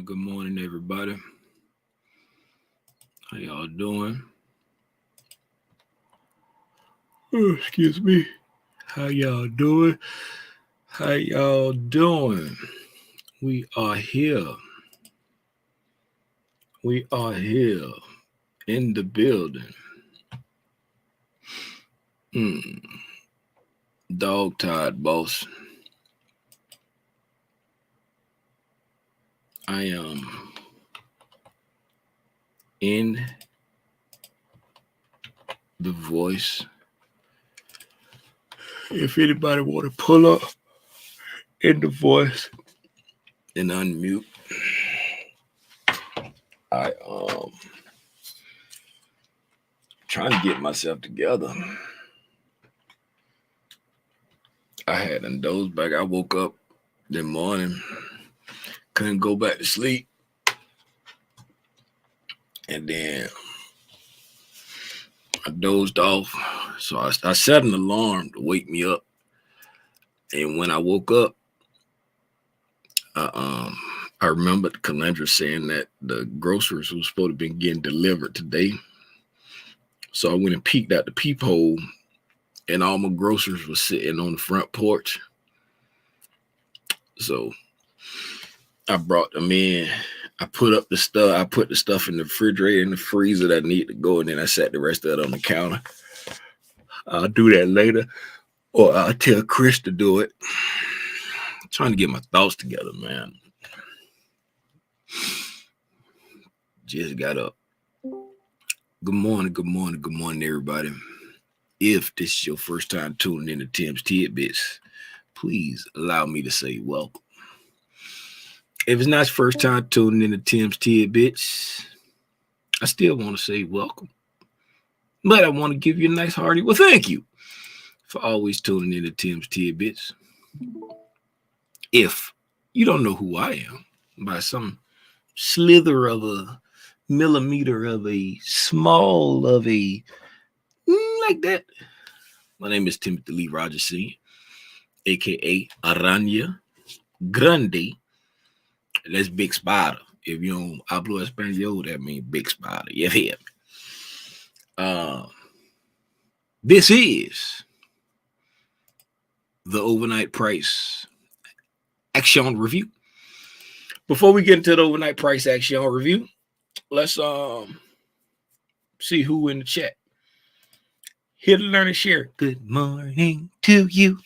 Good morning, everybody. How y'all doing? Oh, excuse me. How y'all doing? How y'all doing? We are here. We are here in the building. Dog tired, boss. I am in the voice. If anybody want to pull up in the voice and unmute, I trying to get myself together. I had a dozed back. I woke up that morning, couldn't go back to sleep, and then I dozed off. So I set an alarm to wake me up, and when I woke up, I remembered Calendra saying that the groceries was supposed to be getting delivered today. So I went and peeked out the peephole, and all my groceries were sitting on the front porch. So I brought them in. I put up the stuff. I put the stuff in the refrigerator and the freezer that need to go, and then I sat the rest of it on the counter. I'll do that later, or I'll tell Chris to do it. I'm trying to get my thoughts together, man. Just got up. Good morning, everybody. If this is your first time tuning in to Tim's Tidbits, please allow me to say welcome. If it's not your first time tuning in to Tim's Tidbits, I still want to say welcome. But I want to give you a nice hearty, well, thank you for always tuning in to Tim's Tidbits. If you don't know who I am, by some slither of a millimeter of a small of a like that, my name is Timothy Lee Rogers Sr., a.k.a. Araña Grande. That's Big Spider. If you don't hablo español, that means Big Spider. You hear me? This is the overnight price action review. Before we get into the overnight price action review, let's see who in the chat. Hit learn and share. Good morning to you.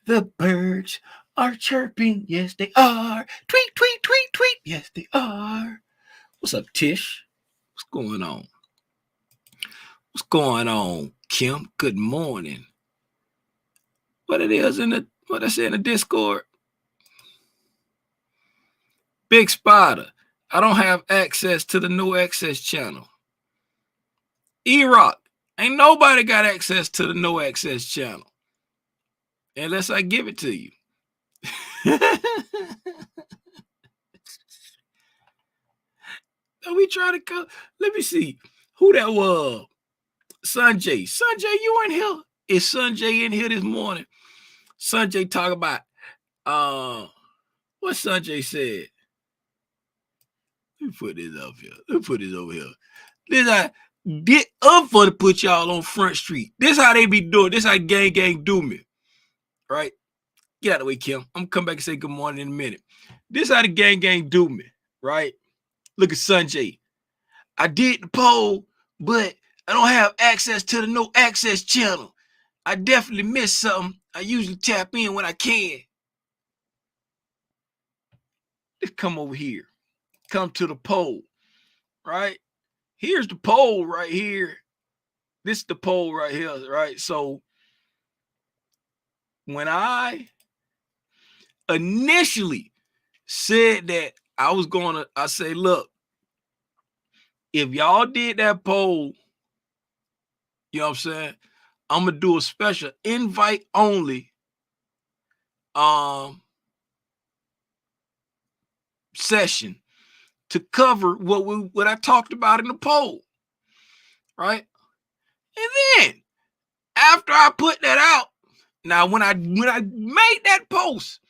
The birds are chirping. Yes, they are. Tweet, tweet, tweet, tweet. Yes, they are. What's up, Tish? What's going on? What's going on, Kim? Good morning. What it is what I said in the Discord? Big Spider. I don't have access to the no access channel. E-Rock. Ain't nobody got access to the no access channel unless I give it to you. We try to go. Let me see who that was. Sanjay. Sanjay, you in here? Is Sanjay in here this morning? Sanjay talk about what Sanjay said. Let me put this up here. Let me put this over here. This I get up for to put y'all on Front Street. This how they be doing. This how gang do me. Right? Get out of the way, Kim. I'm gonna come back and say good morning in a minute. This how the gang do me. Right? Look at Sanjay. I did the poll, but I don't have access to the no access channel. I definitely missed something. I usually tap in when I can. Let's come over here. Come to the poll, right? Here's the poll right here. This is the poll right here, right? So when I initially said that I say, look, if y'all did that poll, you know what I'm saying? I'm gonna do a special invite only session to cover what I talked about in the poll, right? And then after I put that out, now when I made that post,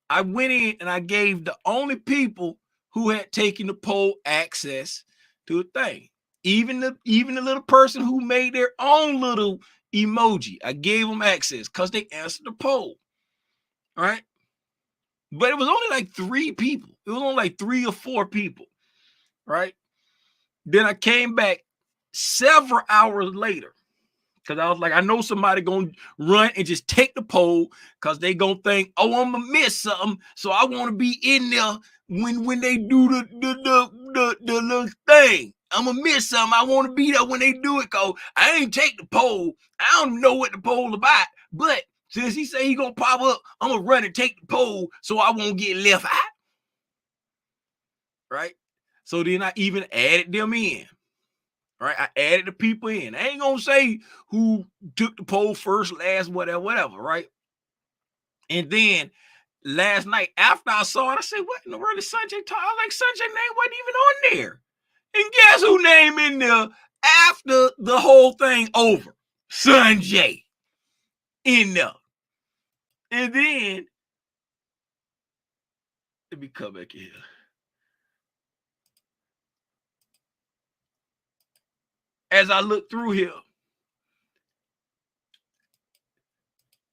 I went in and I gave the only people who had taken the poll access to a thing. Even the little person who made their own little emoji, I gave them access because they answered the poll. All right. But it was only like 3 people. It was only like 3 or 4 people. Right. Then I came back several hours later because I was like, I know somebody gonna run and just take the poll because they gonna think, oh, I'm gonna miss something. So I want to be in there when they do the little thing. I'm gonna miss something. I want to be there when they do it because I ain't take the poll. I don't know what the poll about. But since he say he gonna pop up, I'm gonna run and take the poll so I won't get left out. Right? So then I even added them in. Right? I added the people in. I ain't gonna say who took the poll first, last, whatever, right? And then last night, after I saw it, I said, what in the world is Sanjay talking? I like Sanjay name wasn't even on there. And guess who name in there after the whole thing over? Sanjay in there. And then let me come back here. As I look through here,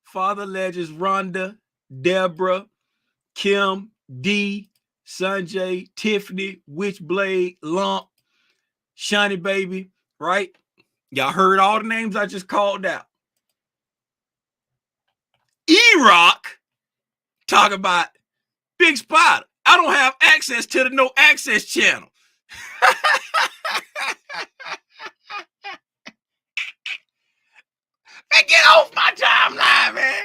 Father Legends, Rhonda, Deborah, Kim, D, Sanjay, Tiffany, Witchblade, Lump, Shiny Baby, right? Y'all heard all the names I just called out. E-Rock talk about Big Spider. I don't have access to the no access channel. Man, get off my timeline, man.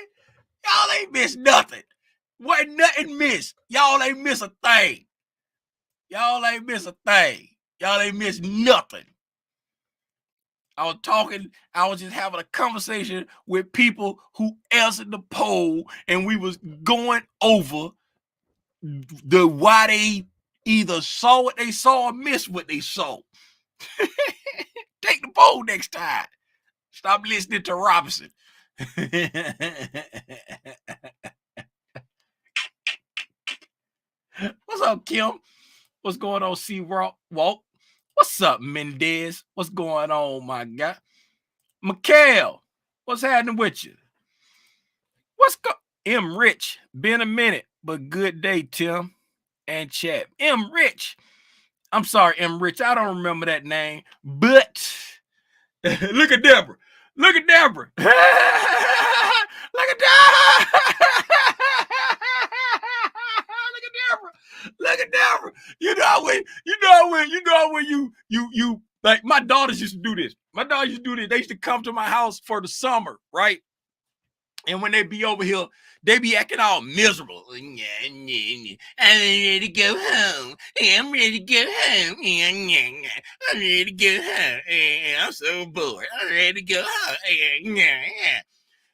Y'all ain't missed nothing. Wasn't nothing missed. Y'all ain't miss a thing. Y'all ain't miss a thing. Y'all ain't miss nothing. I was just having a conversation with people who answered the poll, and we was going over the why they either saw what they saw or missed what they saw. Take the poll next time. Stop listening to Robinson. What's up, Kim? What's going on, C Walt? What's up, Mendez? What's going on, my guy? Mikhail, what's happening with you? M Rich, been a minute, but good day, Tim and chat. M Rich. I'm sorry, M Rich. I don't remember that name, but look at Deborah. Look at Deborah. Look at Deborah. Look at Deborah. You know when you like my daughters used to do this. My daughters used to do this. They used to come to my house for the summer, right? And when they be over here, they be acting all miserable. I'm ready to go home. I'm ready to go home. I'm ready to go home. I'm so bored. I'm ready to go home.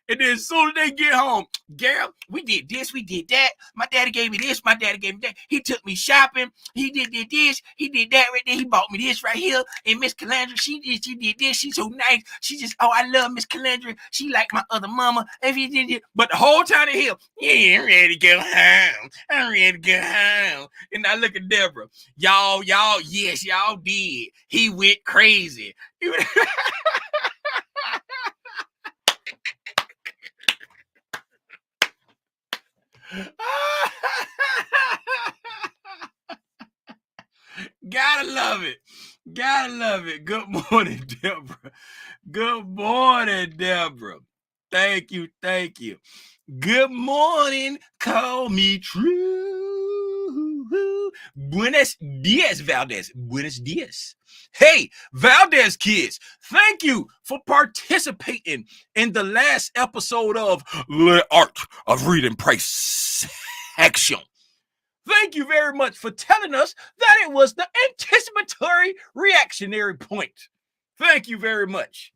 And then as soon as they get home, girl, we did this, we did that. My daddy gave me this, my daddy gave me that. He took me shopping. He did this, he did that right there. He bought me this right here. And Miss Calandra, she did this. She's so nice. She just, I love Miss Calandra. She like my other mama. But the whole time they here, yeah, I'm ready to go home. I'm ready to go home. And I look at Deborah. Y'all, yes, y'all did. He went crazy. Gotta love it. Gotta love it. Good morning, Deborah. Good morning, Deborah. Thank you. Good morning. Call me true. Buenos dias, Valdez. Buenos dias. Hey, Valdez kids, thank you for participating in the last episode of The Art of Reading Price Action. Thank you very much for telling us that it was the anticipatory reactionary point. Thank you very much.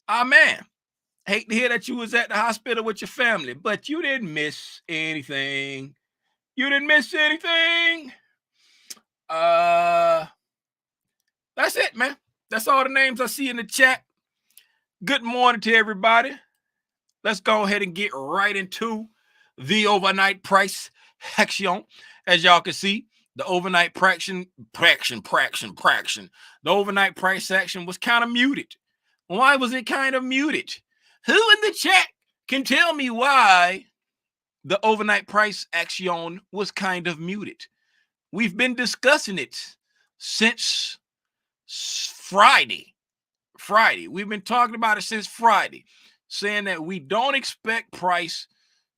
Man. Hate to hear that you was at the hospital with your family, but you didn't miss anything. That's it, man. That's all the names I see in the chat. Good morning to everybody. Let's go ahead and get right into the overnight price action. As y'all can see, the overnight the overnight price action was kind of muted. Why was it kind of muted? Who in the chat can tell me why the overnight price action was kind of muted? We've been discussing it since Friday. We've been talking about it since Friday, saying that we don't expect price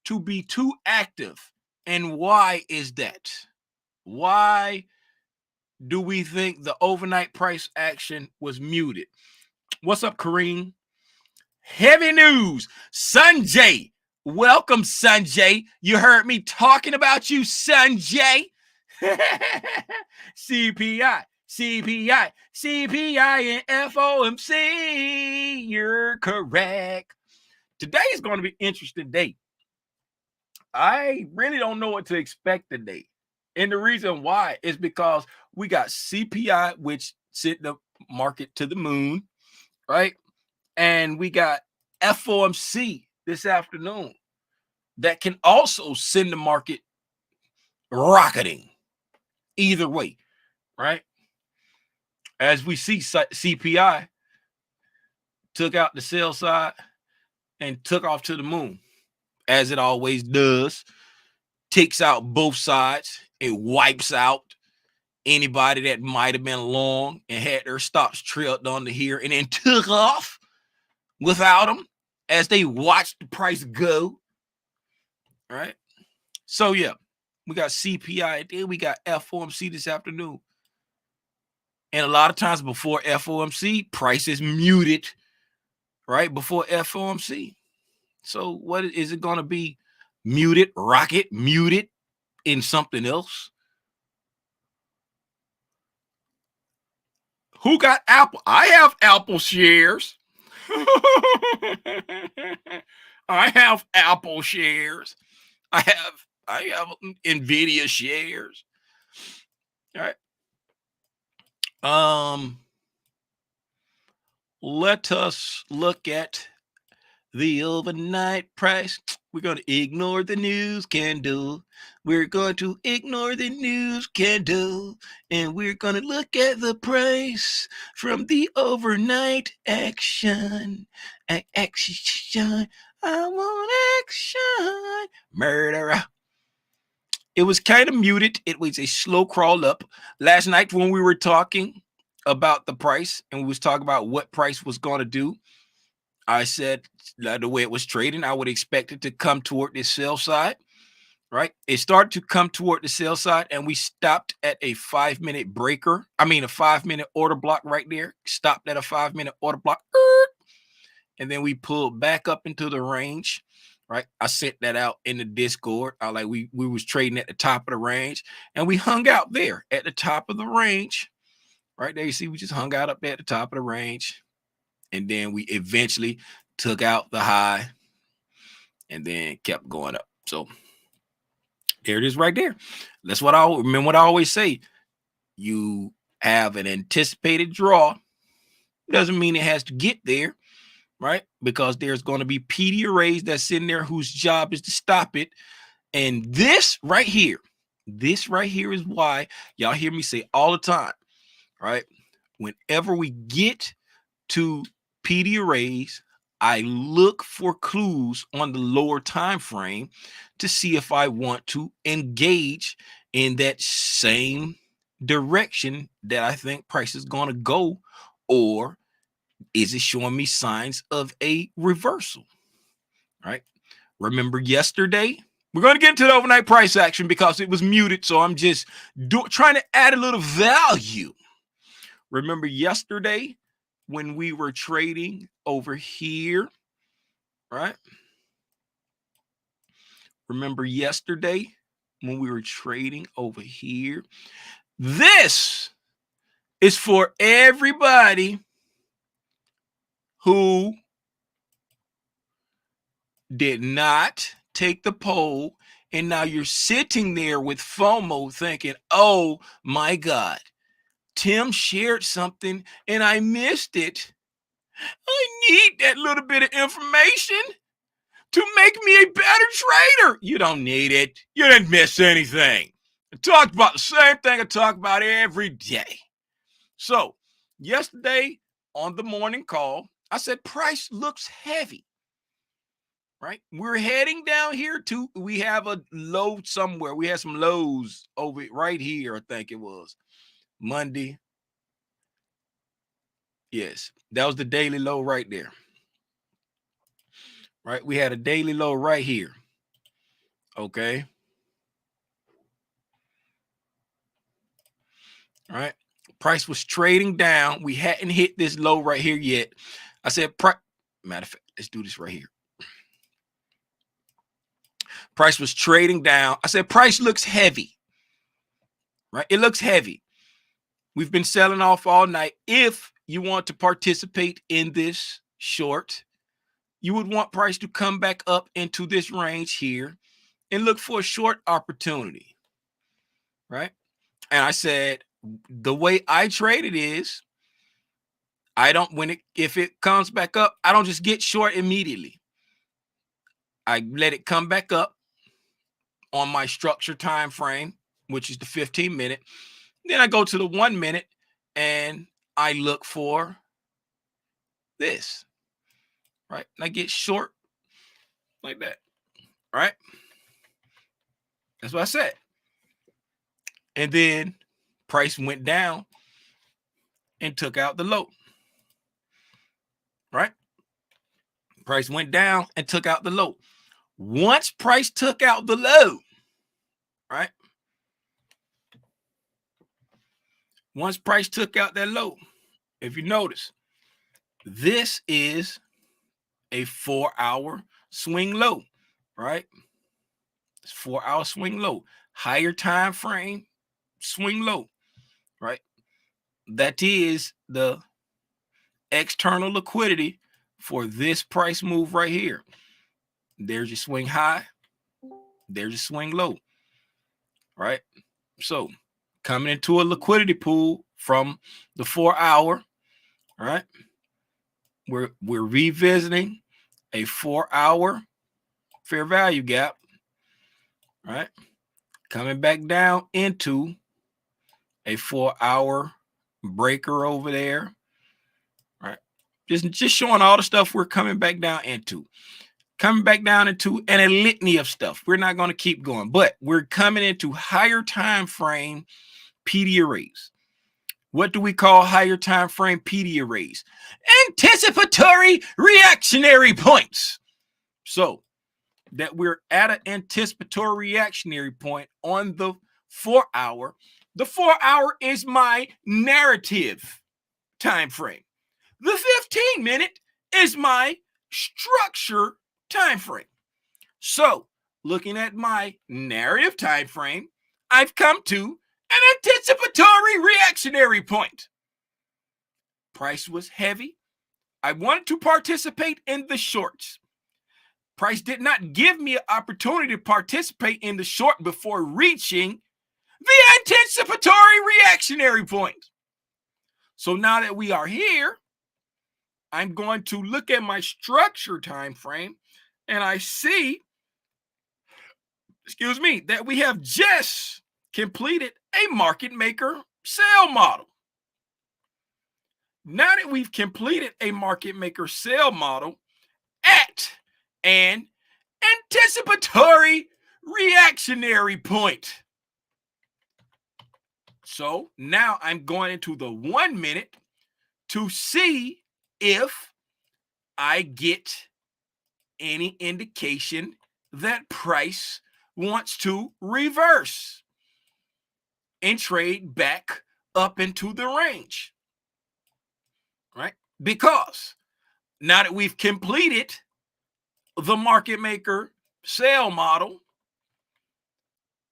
to be too active. And why is that? Why do we think the overnight price action was muted? What's up, Kareem? Heavy news. Sanjay. Welcome, Sanjay. You heard me talking about you, Sanjay. CPI, and FOMC. You're correct. Today is going to be an interesting day. I really don't know what to expect today. And the reason why is because we got CPI, which sent the market to the moon, right? And we got FOMC this afternoon that can also send the market rocketing. Either way, right? As we see, CPI took out the sell side and took off to the moon, as it always does. Takes out both sides. It wipes out anybody that might have been long and had their stops trailed onto here and then took off without them as they watched the price go. All right. So, yeah, we got CPI and then we got FOMC this afternoon. And a lot of times before FOMC, price is muted, right? Before FOMC. So what is it going to be? Muted, rocket, muted in something else? Who got Apple? I have Apple shares. I have Apple shares. I have Nvidia shares. All right. Let us look at the overnight price. We're going to ignore the news candle. We're going to ignore the news candle. And we're going to look at the price from the overnight action. Action. I want action. Murderer. It was kind of muted. It was a slow crawl up. Last night when we were talking about the price and we was talking about what price was going to do, I said the way it was trading, I would expect it to come toward this sell side, right? It started to come toward the sell side and we stopped at a 5-minute breaker. I mean, a 5-minute order block right there. Stopped at a 5-minute order block. And then we pulled back up into the range. Right, I sent that out in the Discord. We was trading at the top of the range, and we hung out there at the top of the range. Right there, you see, we just hung out up there at the top of the range, and then we eventually took out the high, and then kept going up. So there it is, right there. That's what I remember. What I always say: you have an anticipated draw. Doesn't mean it has to get there. Right? Because there's going to be PD arrays that's in there whose job is to stop it. And this right here is why y'all hear me say all the time, right? Whenever we get to PD arrays, I look for clues on the lower time frame to see if I want to engage in that same direction that I think price is going to go, or is it showing me signs of a reversal? Right. Remember yesterday? We're going to get into the overnight price action because it was muted. So I'm just trying to add a little value. Remember yesterday when we were trading over here? Right. Remember yesterday when we were trading over here? This is for everybody who did not take the poll, and now you're sitting there with FOMO thinking, oh my God, Tim shared something and I missed it. I need that little bit of information. to make me a better trader. You don't need it. You didn't miss anything. I talked about the same thing I talk about every day. So yesterday on the morning call, I said price looks heavy. Right? We're heading down here to, we have a low somewhere. We had some lows over right here, I think it was Monday. Yes, that was the daily low right there. Right? We had a daily low right here. Okay. All right. Price was trading down. We hadn't hit this low right here yet. I said, matter of fact, let's do this right here. Price was trading down. I said, price looks heavy. Right? It looks heavy. We've been selling off all night. If you want to participate in this short, you would want price to come back up into this range here and look for a short opportunity. Right? And I said, the way I trade it is, I don't, if it comes back up, I don't just get short immediately. I let it come back up on my structured time frame, which is the 15-minute. Then I go to the 1 minute and I look for this, right? And I get short like that, right? That's what I said. And then price went down and took out the low, right? Price went down and took out the low. Once price took out the low, right? Once price took out that low, if you notice, this is a 4-hour swing low, right? It's 4-hour swing low, higher time frame swing low, right? That is the external liquidity for this price move right here. There's your swing high, there's your swing low, right? So coming into a liquidity pool from the 4-hour, right? We're revisiting a 4-hour fair value gap, right? Coming back down into a 4-hour breaker over there, right? Just showing all the stuff we're coming back down into. Coming back down into and a litany of stuff. We're not going to keep going, but we're coming into higher time frame PD arrays. What do we call higher time frame PD arrays? Anticipatory reactionary points. So that we're at an anticipatory reactionary point on the 4-hour. The 4-hour is my narrative time frame. The 15-minute is my structure time frame. So looking at my narrative time frame, I've come to an anticipatory reactionary point. Price was heavy. I wanted to participate in the shorts. Price did not give me an opportunity to participate in the short before reaching the anticipatory reactionary point. So now that we are here, I'm going to look at my structure time frame and I see, that we have just completed a market maker sell model. Now that we've completed a market maker sell model at an anticipatory reactionary point. So now I'm going into the 1 minute to see if I get any indication that price wants to reverse and trade back up into the range, right? Because now that we've completed the market maker sell model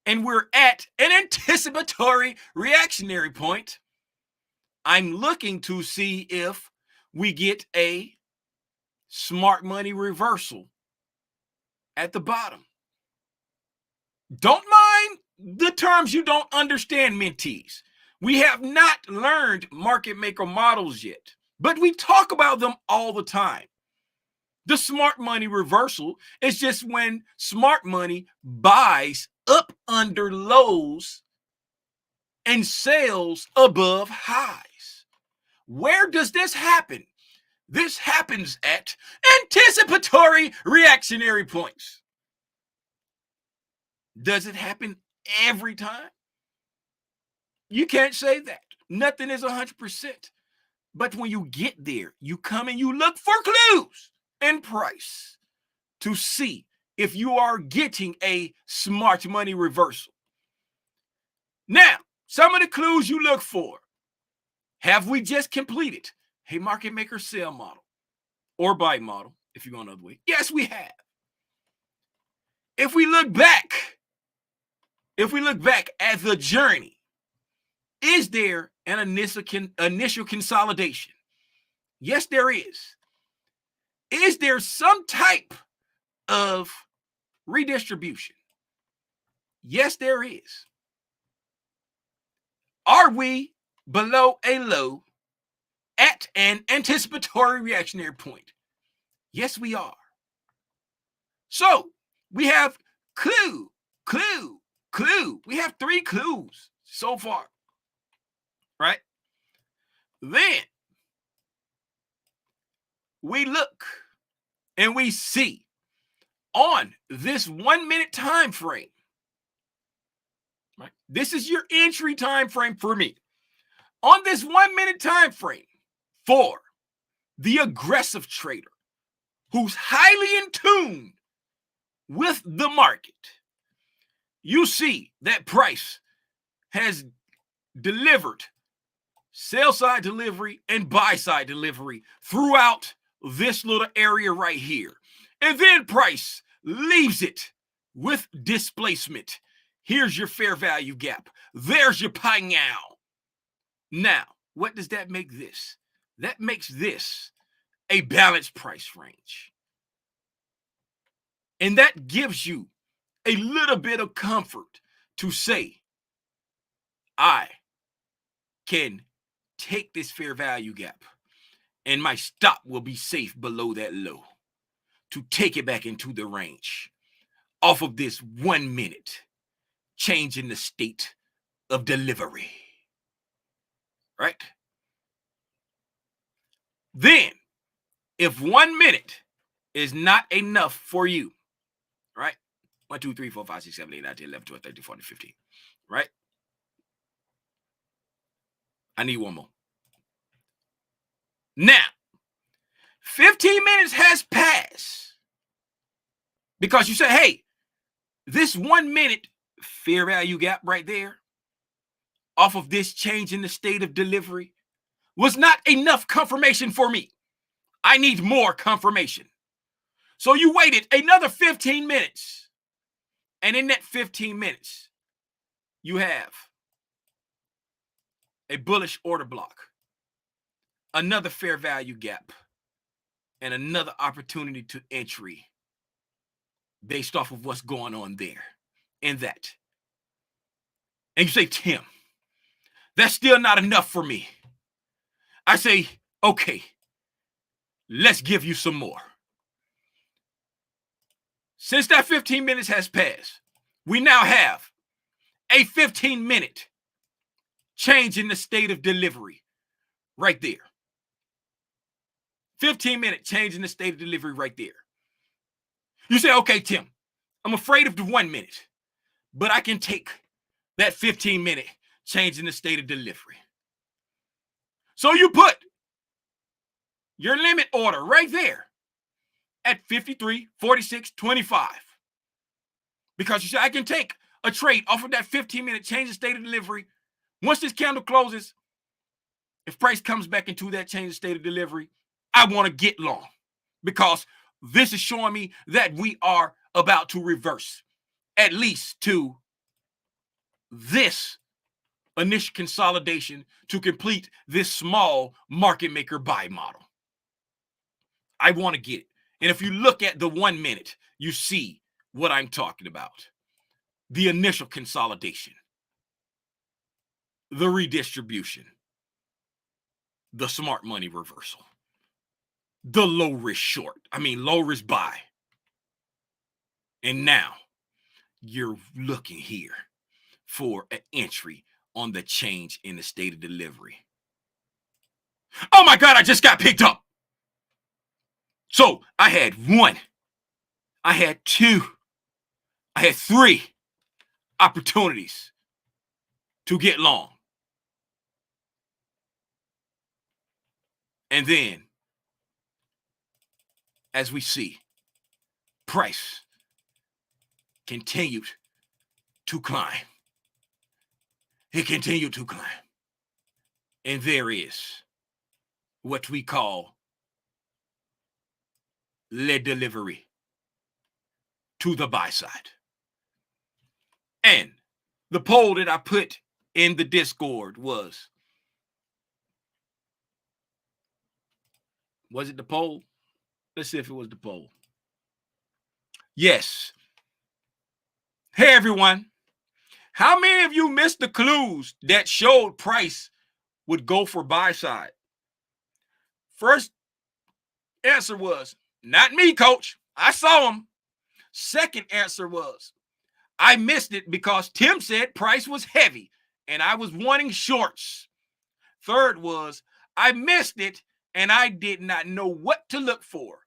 and we're at an anticipatory reactionary point, I'm looking to see if we get a smart money reversal at the bottom. Don't mind the terms you don't understand, mentees. We have not learned market maker models yet, but we talk about them all the time. The smart money reversal is just when smart money buys up under lows and sells above highs. Where does this happen? This happens at anticipatory reactionary points. Does it happen every time? You can't say that. Nothing is 100%. But when you get there, you come and you look for clues in price to see if you are getting a smart money reversal. Now, some of the clues you look for. Have we just completed a market maker sell model or buy model, if you're going another way? Yes, we have. If we look back at the journey, is there an initial consolidation? Yes, there is. Is there some type of redistribution? Yes, there is. Are we below a low at an anticipatory reactionary point? Yes, we are. So we have clue. We have 3 clues so far, right? Then we look and we see on this 1 minute time frame, right? This is your entry time frame for me. On this 1 minute time frame for the aggressive trader who's highly in tune with the market, you see that price has delivered sell side delivery and buy side delivery throughout this little area right here. And then price leaves it with displacement. Here's your fair value gap. There's your pie now. Now, what does that make this? That makes this a balanced price range. And that gives you a little bit of comfort to say, I can take this fair value gap and my stop will be safe below that low to take it back into the range off of this 1 minute change in the state of delivery, right? Then, if 1 minute is not enough for you, right? 1, 2, 3, 4, 5, 6, 7, 8, 9, 10, 11, 12, 13, 14, 15, right? I need one more. Now, 15 minutes has passed because you say, hey, this 1 minute fair value gap right there off of this change in the state of delivery was not enough confirmation for me. I need more confirmation. So you waited another 15 minutes. And in that 15 minutes, you have a bullish order block, another fair value gap, and another opportunity to entry based off of what's going on there and that. And you say, Tim, that's still not enough for me. I say, okay, let's give you some more. Since that 15 minutes has passed, we now have a 15-minute change in the state of delivery right there. 15-minute change in the state of delivery right there. You say, okay, Tim, I'm afraid of the 1 minute, but I can take that 15-minute change in the state of delivery. So you put your limit order right there at 53, 46, 25. Because you say, I can take a trade off of that 15-minute change in state of delivery. Once this candle closes, if price comes back into that change in state of delivery, I want to get long because this is showing me that we are about to reverse at least to this initial consolidation to complete this small market maker buy model. I want to get it. And if you look at the 1 minute, you see what I'm talking about. The initial consolidation, the redistribution, the smart money reversal. the low risk short. I mean, low risk buy. And now you're looking here for an entry on the change in the state of delivery. Oh my God, I just got picked up. So I had one, I had two, I had three opportunities to get long. And then, as we see, price continued to climb. It continued to climb. And there is what we call lead delivery to the buy side. And the poll that I put in the Discord was it the poll? Let's see if it was the poll. Yes. Hey, everyone. How many of you missed the clues that showed price would go for buy side? First answer was, not me, coach. I saw him. Second answer was, I missed it because Tim said price was heavy and I was wanting shorts. Third was, I missed it and I did not know what to look for.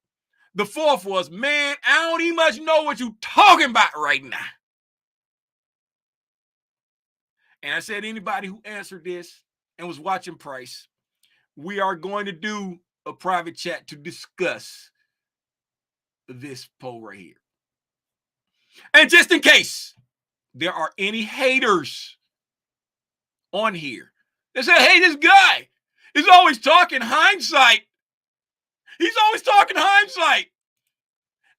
The fourth was, man, I don't even much know what you're talking about right now. And I said, anybody who answered this and was watching price, we are going to do a private chat to discuss this poll right here. And just in case there are any haters on here that say, hey, this guy is always talking hindsight. He's always talking hindsight.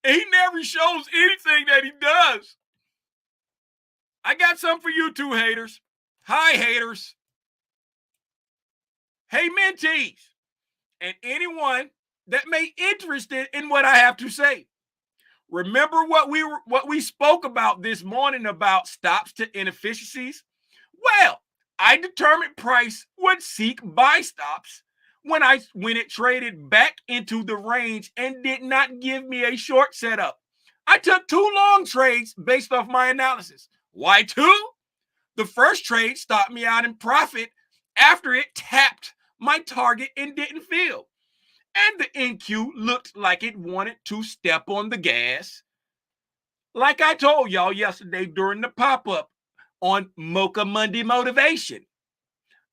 And he never shows anything that he does. I got something for you too, haters. Hi, haters. Hey, mentees. And anyone that may be interested in what I have to say. Remember what we spoke about this morning about stops to inefficiencies? Well, I determined price would seek buy stops when it traded back into the range and did not give me a short setup. I took two long trades based off my analysis. Why two? The first trade stopped me out in profit after it tapped my target and didn't fill. And the NQ looked like it wanted to step on the gas. Like I told y'all yesterday during the pop-up on Mocha Monday Motivation.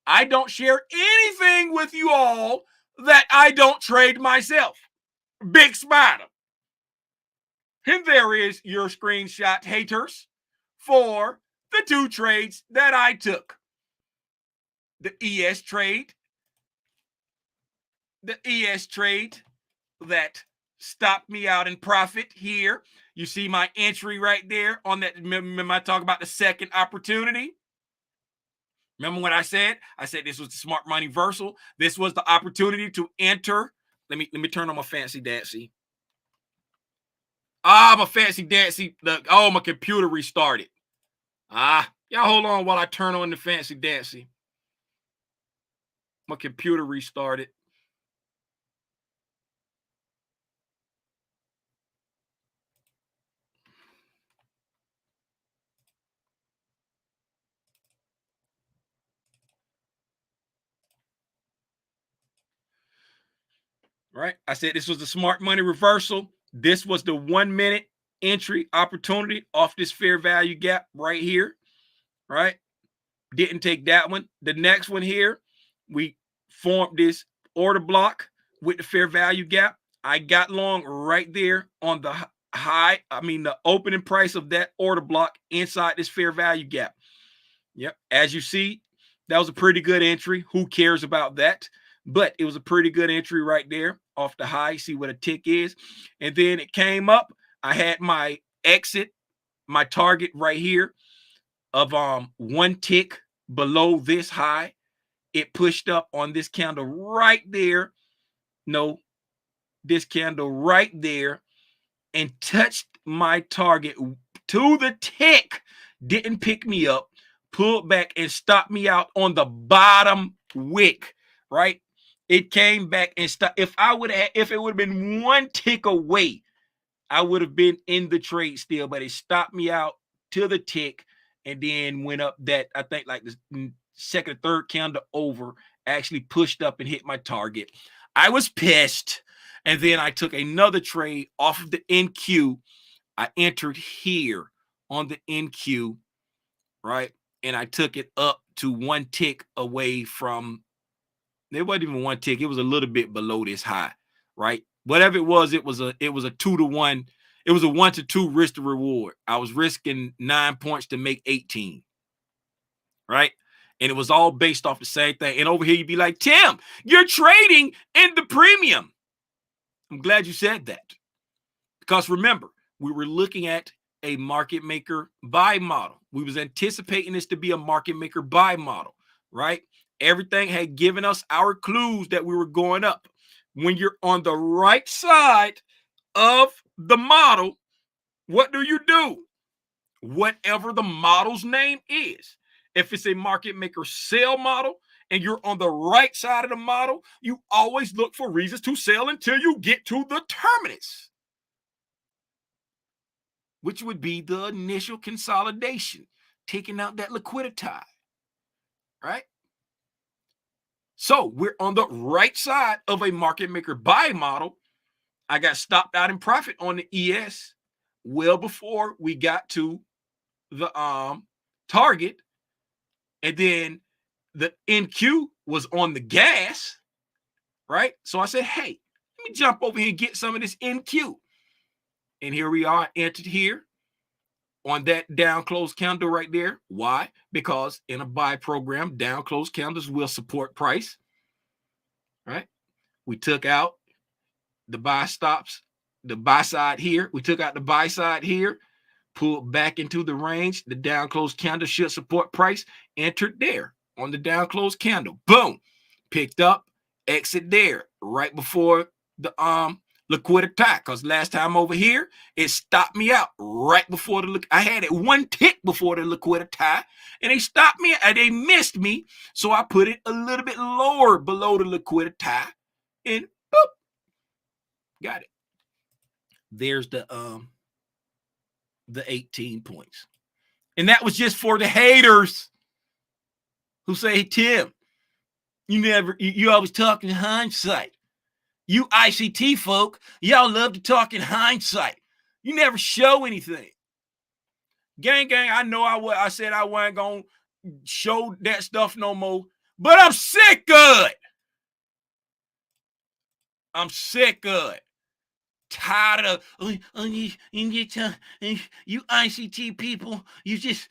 I don't share anything with you all that I don't trade myself. Big spider. And there is your screenshot, haters, for the two trades that I took. The ES trade that stopped me out in profit here. You see my entry right there on that. Remember I talk about the second opportunity? Remember what I said? I said this was the smart money versal. This was the opportunity to enter. Let me turn on my fancy dancy. My fancy dancy. My computer restarted. Y'all hold on while I turn on the fancy dancy. My computer restarted. Right? I said this was the smart money reversal. This was the 1 minute entry opportunity off this fair value gap right here. Right? Didn't take that one. The next one here, we formed this order block with the fair value gap. I got long right there on the the opening price of that order block inside this fair value gap. Yep. As you see, that was a pretty good entry. Who cares about that? But it was a pretty good entry right there off the high. See what a tick is. And then it came up. I had my exit, my target right here of one tick below this high. It pushed up on this candle right there. No, this candle right there and touched my target to the tick. Didn't pick me up, pulled back and stopped me out on the bottom wick, right? It came back and stopped. If it would have been one tick away, I would have been in the trade still, but it stopped me out to the tick and then went up that, I think like the second or third candle over, actually pushed up and hit my target. I was pissed. And then I took another trade off of the NQ. I entered here on the NQ, right? And I took it up to one tick away from, it wasn't even one tick. It was a little bit below this high, right? Whatever it was a 2-to-1. It was a 1-to-2 risk to reward. I was risking 9 points to make 18, right? And it was all based off the same thing. And over here, you'd be like, Tim, you're trading in the premium. I'm glad you said that. Because remember, we were looking at a market maker buy model. We was anticipating this to be a market maker buy model, right? Everything had given us our clues that we were going up. When you're on the right side of the model, what do? Whatever the model's name is. If it's a market maker sell model and you're on the right side of the model, you always look for reasons to sell until you get to the terminus, which would be the initial consolidation, taking out that liquidity, right? So we're on the right side of a market maker buy model. I got stopped out in profit on the ES well before we got to the target. And then the NQ was on the gas, right? So I said, hey, let me jump over here and get some of this NQ. And here we are, entered here on that down close candle right there. Why? Because in a buy program, down close candles will support price, right? We took out the buy stops, the buy side here. We took out the buy side here, pulled back into the range. The down close candle should support price. Entered there on the down close candle. Boom. Picked up, exit there right before the liquidity, because last time over here, it stopped me out right before I had it one tick before the liquidity, and they stopped me, and they missed me, so I put it a little bit lower below the liquidity, and boop, got it. There's the 18 points. And that was just for the haters who say, hey, Tim, you always talk in hindsight. You ICT folk, y'all love to talk in hindsight. You never show anything. Gang, I know I said I wasn't going to show that stuff no more, but I'm sick of it. I'm sick of it. Tired of you ICT people. You just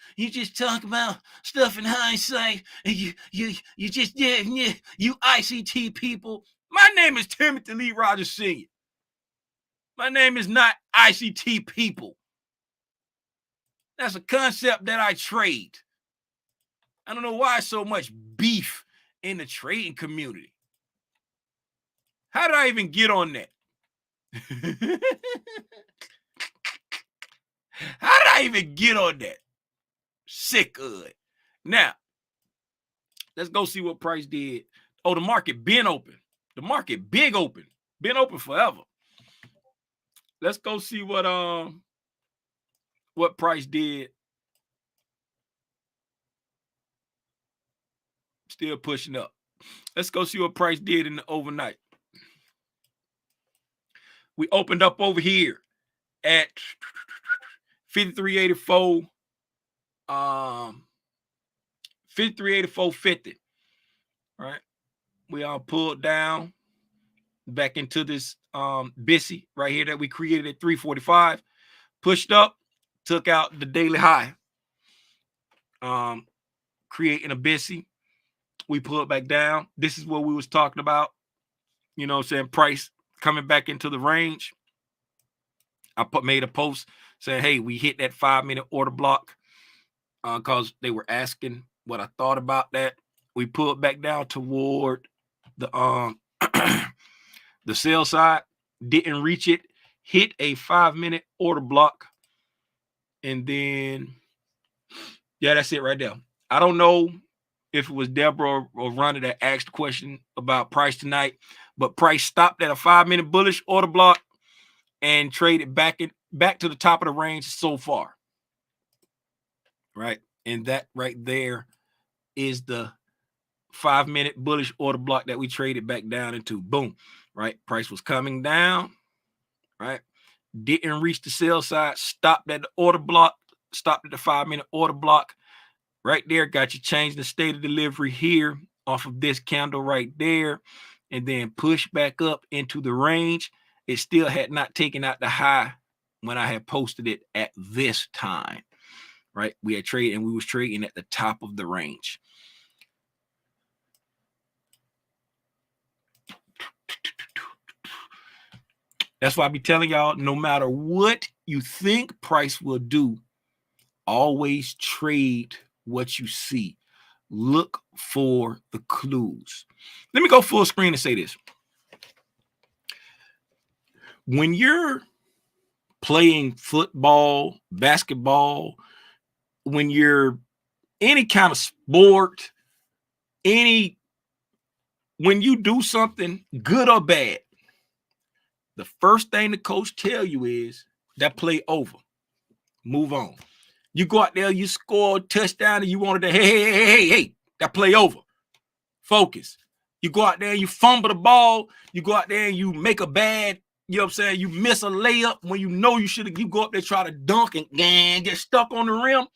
talk about stuff in hindsight, and you just you ICT people. My name is Timothy Lee Rogers Sr. My name is not ICT people. That's a concept that I trade. I don't know why so much beef in the trading community. How did I even get on that? How did I even get on that? Sick of it. Now, let's go see what price did. Oh, the market been open. The market big open. Been open forever. Let's go see what price did. Still pushing up. Let's go see what price did in the overnight. We opened up over here at 5384. 5384.50. Right. We all pulled down back into this BISI right here that we created at 345. Pushed up, took out the daily high. Creating a BISI. We pulled back down. This is what we was talking about. You know what I'm saying? Price coming back into the range. I made a post saying, hey, we hit that 5-minute order block because they were asking what I thought about that. We pulled back down toward the the sell side, didn't reach it, hit a 5-minute order block, and then yeah, that's it right there. I don't know if it was Deborah or Rhonda that asked the question about price tonight, but price stopped at a 5-minute bullish order block and traded back to the top of the range so far. Right. And that right there is the 5-minute bullish order block that we traded back down into. Boom. Right. Price was coming down. Right. Didn't reach the sell side. Stopped at the order block. Stopped at the 5-minute order block. Right there. Got you changed the state of delivery here off of this candle right there. And then push back up into the range. It still had not taken out the high when I had posted it at this time. Right. We had traded and we was trading at the top of the range. That's why I be telling y'all, no matter what you think price will do, always trade what you see. Look for the clues. Let me go full screen and say this. When you're playing football, basketball, when you're any kind of sport, when you do something good or bad, the first thing the coach tell you is that play over. Move on. You go out there, you score a touchdown, and you wanted to, hey, that play over. Focus. You go out there, you fumble the ball, you go out there and you make a bad, you know what I'm saying, you miss a layup when you know you should have, you go up there, try to dunk and get stuck on the rim.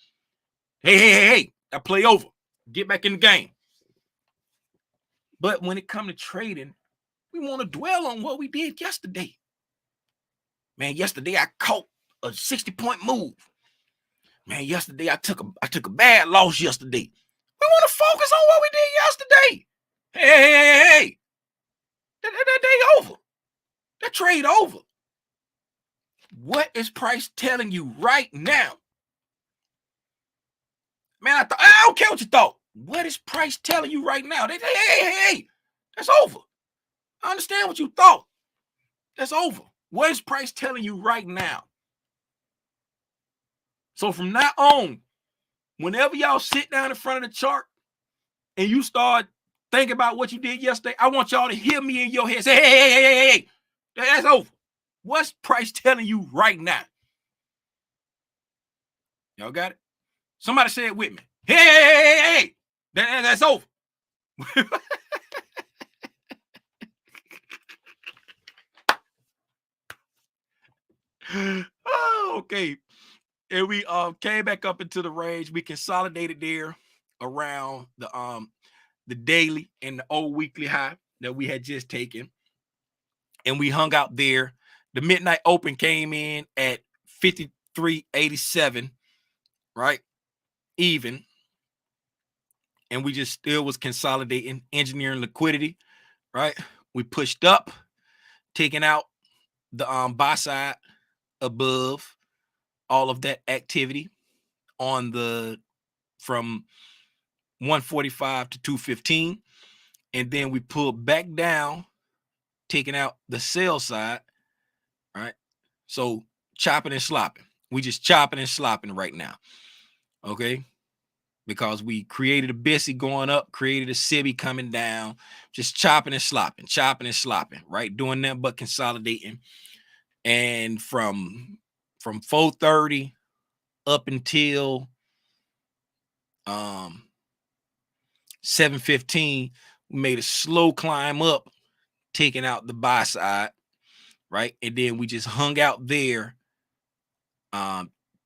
Hey, that play over. Get back in the game. But when it comes to trading, we want to dwell on what we did yesterday. Man, yesterday I caught a 60-point move. Man, yesterday I took a bad loss yesterday. We want to focus on what we did yesterday. Hey. That day over. That trade over. What is price telling you right now? Man, I don't care what you thought. What is price telling you right now? Hey, that's over. I understand what you thought. That's over. What is price telling you right now? So from now on, whenever y'all sit down in front of the chart and you start thinking about what you did yesterday, I want y'all to hear me in your head. Say, hey, that's over. What's price telling you right now? Y'all got it? Somebody say it with me. Hey, that's over. Oh, okay. And we came back up into the range. We consolidated there around the daily and the old weekly high that we had just taken. And we hung out there. The midnight open came in at 53.87, right? Even. And we just still was consolidating, engineering liquidity, right? We pushed up, taking out the buy side above all of that activity on the from 145 to 215. And then we pulled back down, taking out the sell side, right? So chopping and slopping. We just chopping and slopping right now. Okay. Because we created a Bissy going up, created a Sibby coming down, just chopping and slopping, right? Doing that but consolidating. And from 4:30 up until 7:15, we made a slow climb up, taking out the buy side, right? And then we just hung out there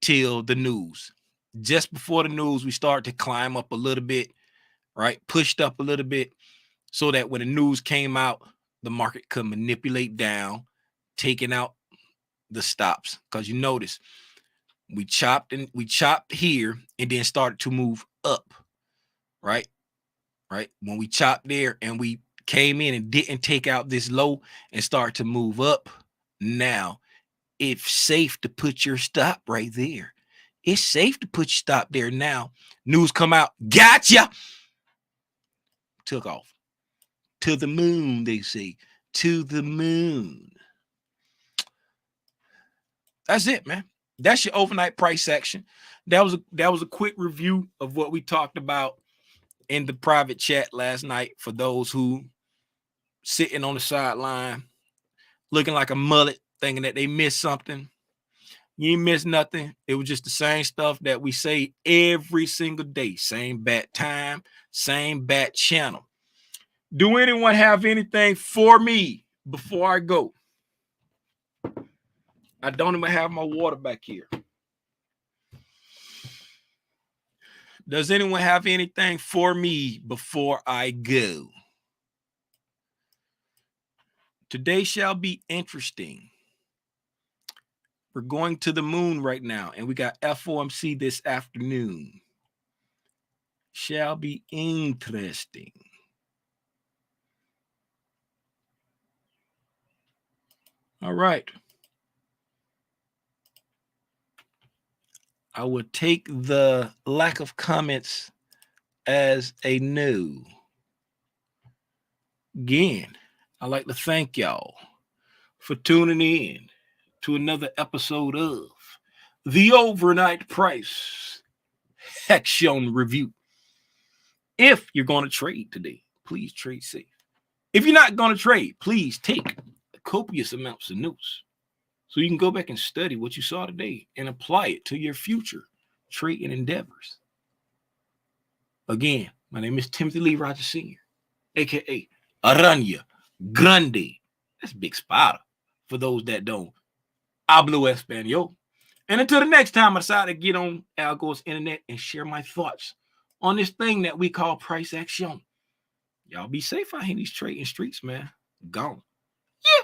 till the news. Just before the news, we started to climb up a little bit, right? Pushed up a little bit so that when the news came out, the market could manipulate down, taking out the stops. Because you notice we chopped here and then started to move up, right? Right. When we chopped there and we came in and didn't take out this low and start to move up. Now, it's safe to put your stop right there. It's safe to put your stop there now. News come out. Gotcha. Took off. To the moon, they say. To the moon. That's it, man. That's your overnight price action. That was a quick review of what we talked about in the private chat last night for those who sitting on the sideline looking like a mullet, thinking that they missed something. You ain't missed nothing. It was just the same stuff that we say every single day. Same bat time, same bat channel. Do anyone have anything for me before I go? I don't even have my water back here. Does anyone have anything for me before I go? Today shall be interesting. We're going to the moon right now, and we got FOMC this afternoon. Shall be interesting. All right. I would take the lack of comments as a no. Again, I'd like to thank y'all for tuning in to another episode of The Overnight Price Action Review. If you're going to trade today, please trade safe. If you're not going to trade, please take copious amounts of notes so you can go back and study what you saw today and apply it to your future trading endeavors. Again, my name is Timothy Lee Rogers Sr., a.k.a. Aranya Grande. That's Big Spider for those that don't hablo Espanol. And until the next time I decide to get on Al Gore's internet and share my thoughts on this thing that we call price action. Y'all be safe out here in these trading streets, man. Gone. Yeah.